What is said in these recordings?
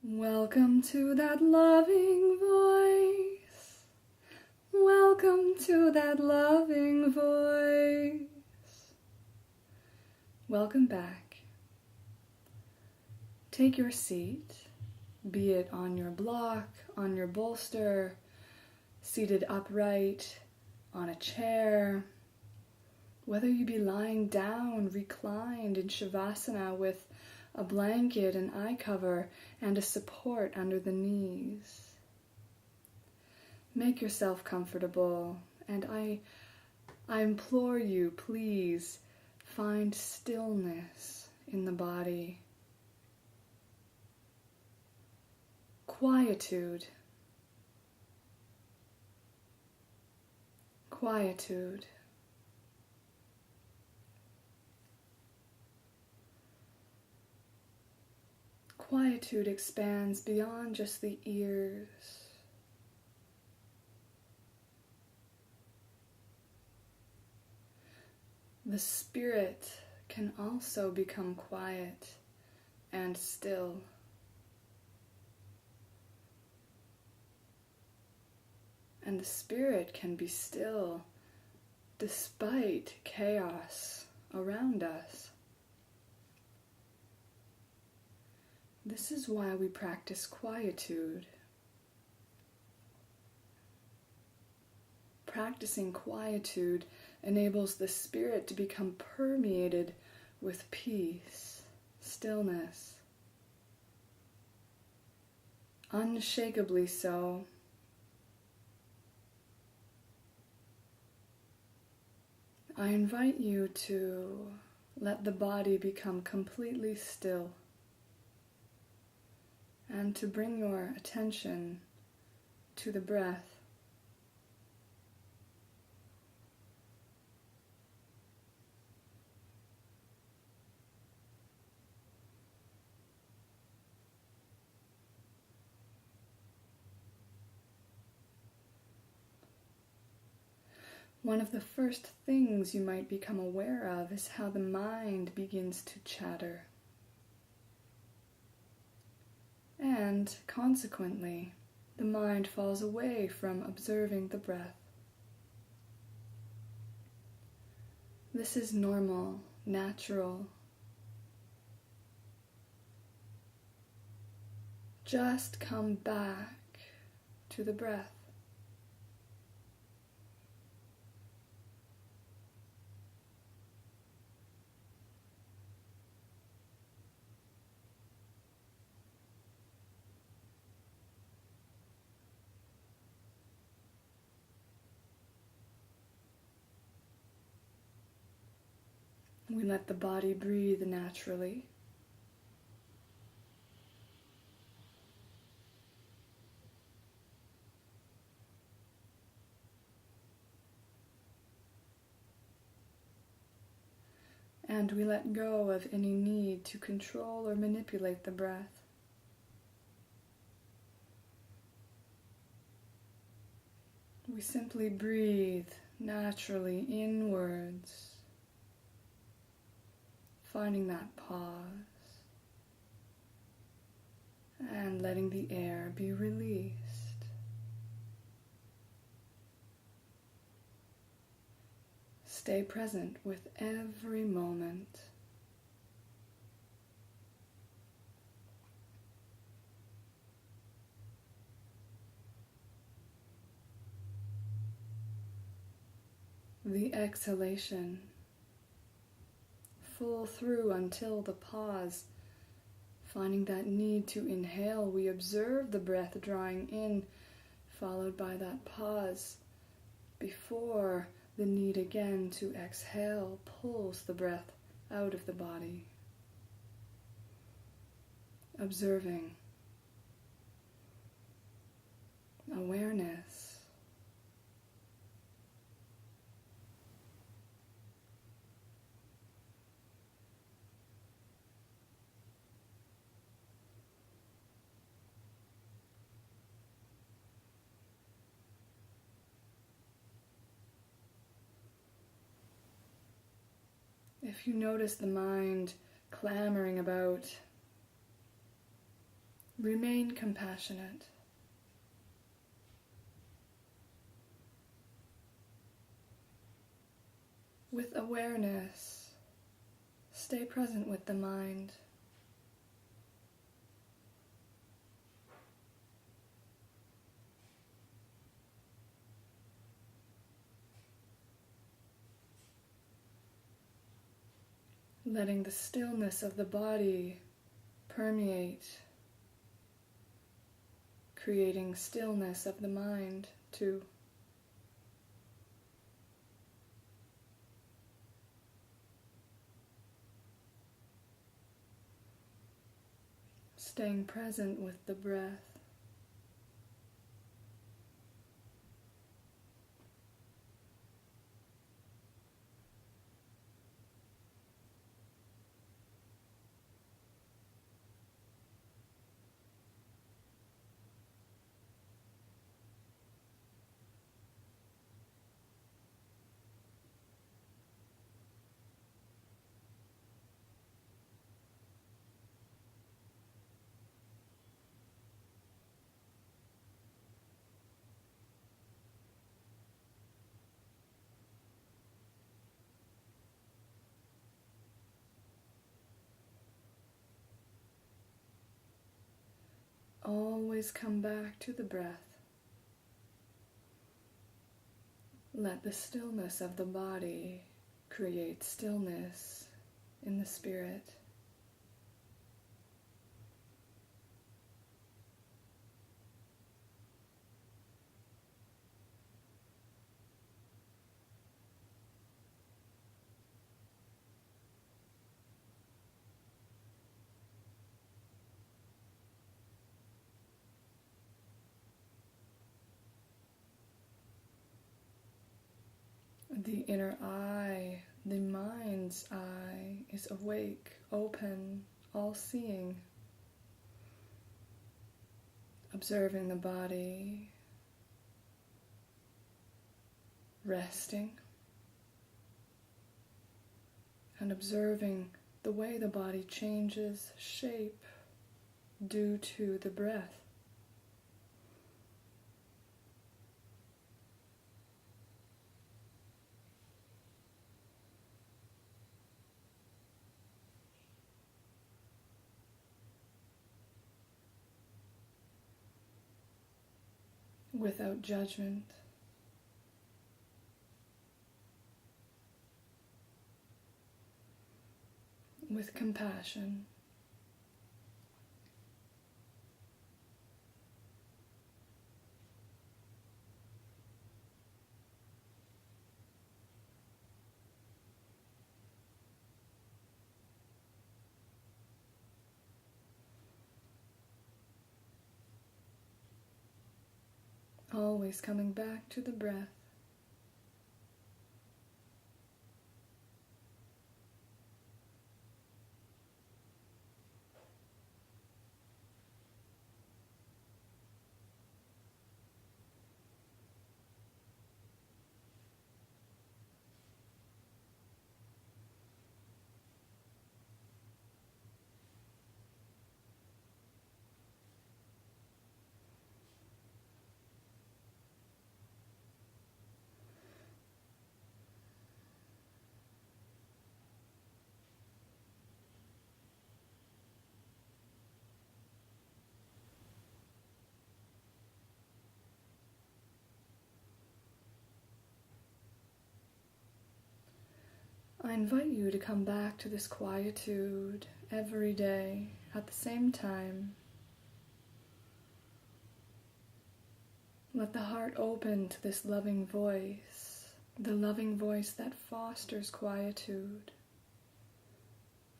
Welcome to that loving voice. Welcome to that loving voice. Welcome back. Take your seat, be it on your block, on your bolster, seated upright, on a chair, whether you be lying down, reclined in Shavasana with a blanket, an eye cover, and a support under the knees. Make yourself comfortable, and I implore you, please, find stillness in the body. Quietude. Quietude. Quietude expands beyond just the ears. The spirit can also become quiet and still. And the spirit can be still despite chaos around us. This is why we practice quietude. Practicing quietude enables the spirit to become permeated with peace, stillness. Unshakably so. I invite you to let the body become completely still and to bring your attention to the breath. One of the first things you might become aware of is how the mind begins to chatter. And consequently, the mind falls away from observing the breath. This is normal, natural. Just come back to the breath. We let the body breathe naturally. And we let go of any need to control or manipulate the breath. We simply breathe naturally inwards, finding that pause and letting the air be released. Stay present with every moment. The exhalation, full through until the pause. Finding that need to inhale, we observe the breath drawing in, followed by that pause before the need again to exhale pulls the breath out of the body. Observing. Awareness. If you notice the mind clamoring about Remain compassionate. With awareness, stay present with the mind. Letting the stillness of the body permeate, creating stillness of the mind too. Staying present with the breath. Always come back to the breath. Let the stillness of the body create stillness in the spirit. The inner eye, the mind's eye, is awake, open, all-seeing, observing the body, resting, and observing the way the body changes shape due to the breath. Without judgment. With compassion. Always coming back to the breath. I invite you to come back to this quietude every day at the same time. Let the heart open to this loving voice, the loving voice that fosters quietude,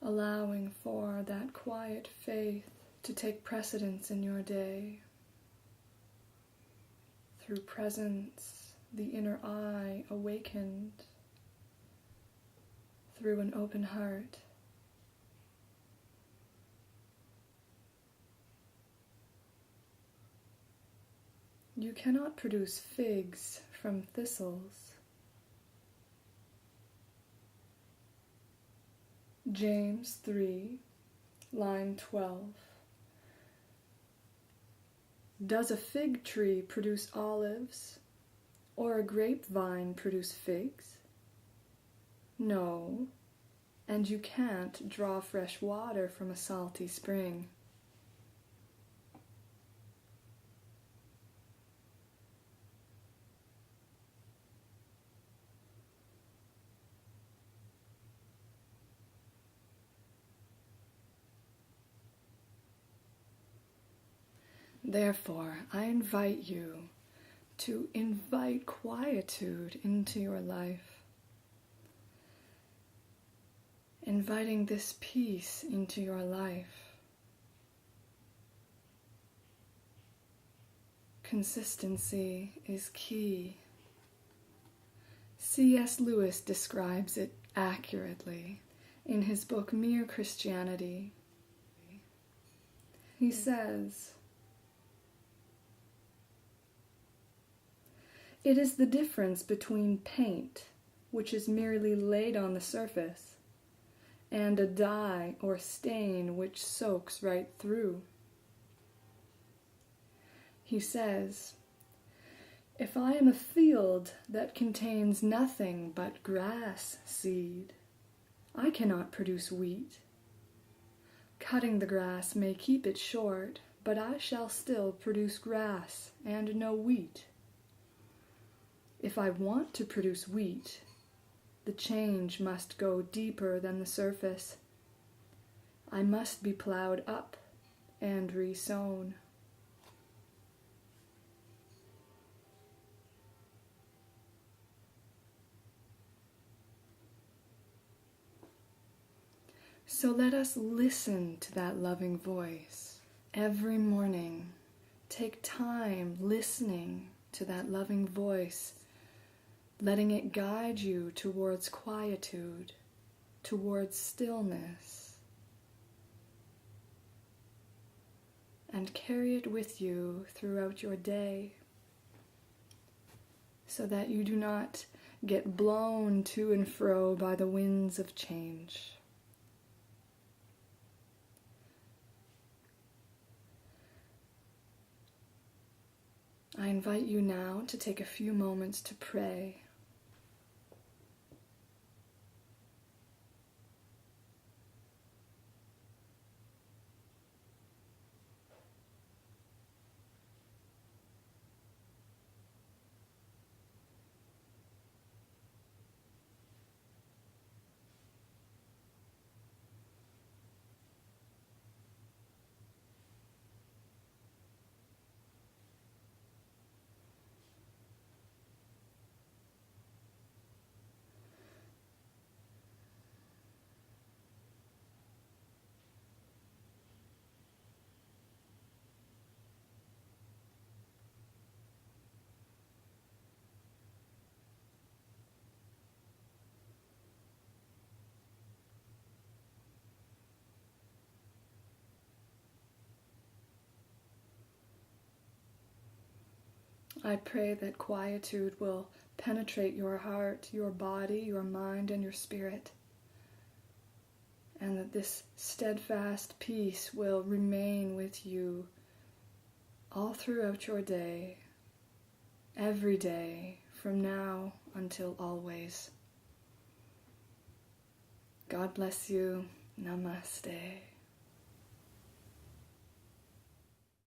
allowing for that quiet faith to take precedence in your day. Through presence, the inner eye awakened, through an open heart. You cannot produce figs from thistles. James 3, line 12. Does a fig tree produce olives, or a grapevine produce figs? No, and you can't draw fresh water from a salty spring. Therefore, I invite you to invite quietude into your life, inviting this peace into your life. Consistency is key. C.S. Lewis describes it accurately in his book Mere Christianity. He says, "It is the difference between paint, which is merely laid on the surface, and a dye or stain which soaks right through." He says, "If I am a field that contains nothing but grass seed, I cannot produce wheat. Cutting the grass may keep it short, but I shall still produce grass and no wheat. If I want to produce wheat, the change must go deeper than the surface. I must be ploughed up and resown." So let us listen to that loving voice. Every morning, take time listening to that loving voice, letting it guide you towards quietude, towards stillness, and carry it with you throughout your day so that you do not get blown to and fro by the winds of change. I invite you now to take a few moments to pray. I pray that quietude will penetrate your heart, your body, your mind, and your spirit, and that this steadfast peace will remain with you all throughout your day, every day, from now until always. God bless you. Namaste.